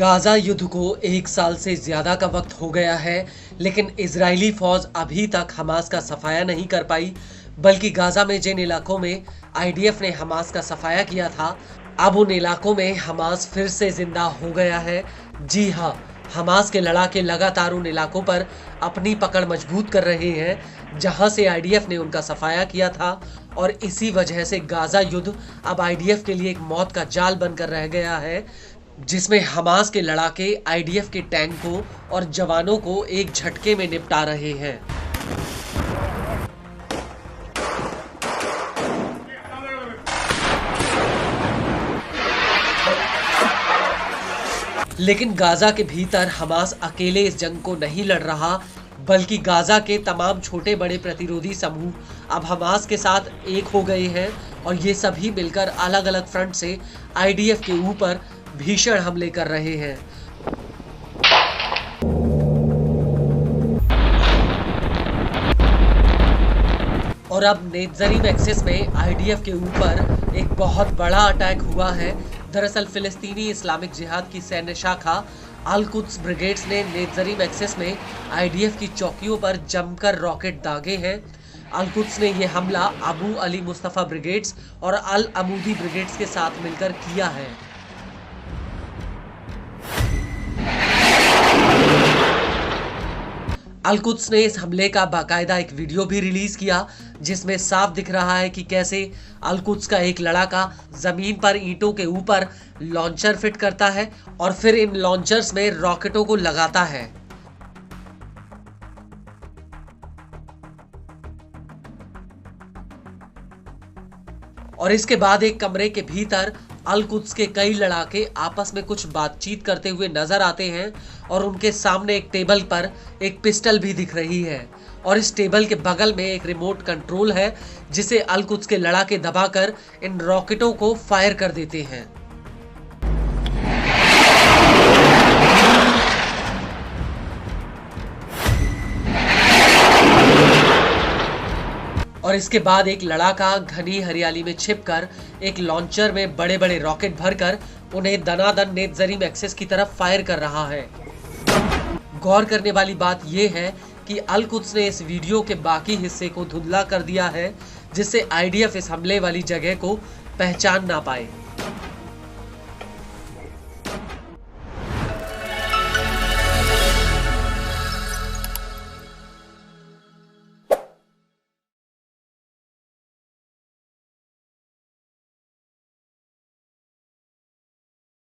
Gaza युद्ध को 1 साल से ज्यादा का वक्त हो गया है, लेकिन इजरायली फौज अभी तक हमास का सफाया नहीं कर पाई। बल्कि गाजा में जिन इलाकों में आईडीएफ ने हमास का सफाया किया था, अब उन इलाकों में हमास फिर से जिंदा हो गया है। जी हाँ, हमास के लड़ाके लगातार उन इलाकों पर अपनी पकड़ मजबूत कर रहे हैं जहां से आईडीएफ ने उनका सफाया किया था, और इसी वजह से गाजा युद्ध अब आईडीएफ के लिए एक मौत का जाल बनकर रह गया है, जिसमें हमास के लड़ाके आईडीएफ के टैंकों और जवानों को एक झटके में निपटा रहे हैं। लेकिन गाजा के भीतर हमास अकेले इस जंग को नहीं लड़ रहा, बल्कि गाजा के तमाम छोटे बड़े प्रतिरोधी समूह अब हमास के साथ एक हो गए हैं, और ये सभी मिलकर अलग अलग फ्रंट से आईडीएफ के ऊपर भीषण हमले कर रहे हैं। और अब नेत्जरीम एक्सिस में आईडीएफ के ऊपर एक बहुत बड़ा अटैक हुआ है। दरअसल फिलिस्तीनी इस्लामिक जिहाद की सैन्य शाखा अल कुद्स ब्रिगेड्स ने नेत्जरीम एक्सिस में आईडीएफ की चौकियों पर जमकर रॉकेट दागे हैं। अल कुद्स ने यह हमला अबू अली मुस्तफा ब्रिगेड्स और अल अमूदी ब्रिगेड्स के साथ मिलकर किया है। अल कुद्स ने इस हमले का बाकायदा एक वीडियो भी रिलीज किया, जिसमें साफ दिख रहा है कि कैसे अल कुद्स का एक लड़ाका जमीन पर ईंटों के ऊपर लॉन्चर फिट करता है और फिर इन लॉन्चर्स में रॉकेटों को लगाता है। और इसके बाद एक कमरे के भीतर अल कुद्स के कई लड़ाके आपस में कुछ बातचीत करते हुए नजर आते हैं, और उनके सामने एक टेबल पर एक पिस्टल भी दिख रही है, और इस टेबल के बगल में एक रिमोट कंट्रोल है जिसे अल कुद्स के लड़ाके दबाकर इन रॉकेटों को फायर कर देते हैं। और इसके बाद एक लड़ाका घनी हरियाली में छिपकर एक लॉन्चर में बड़े बड़े रॉकेट भरकर उन्हें दनादन नेत्जरीम एक्सिस की तरफ फायर कर रहा है। गौर करने वाली बात यह है कि अल कुद्स ने इस वीडियो के बाकी हिस्से को धुंधला कर दिया है, जिससे आईडीएफ इस हमले वाली जगह को पहचान ना पाए।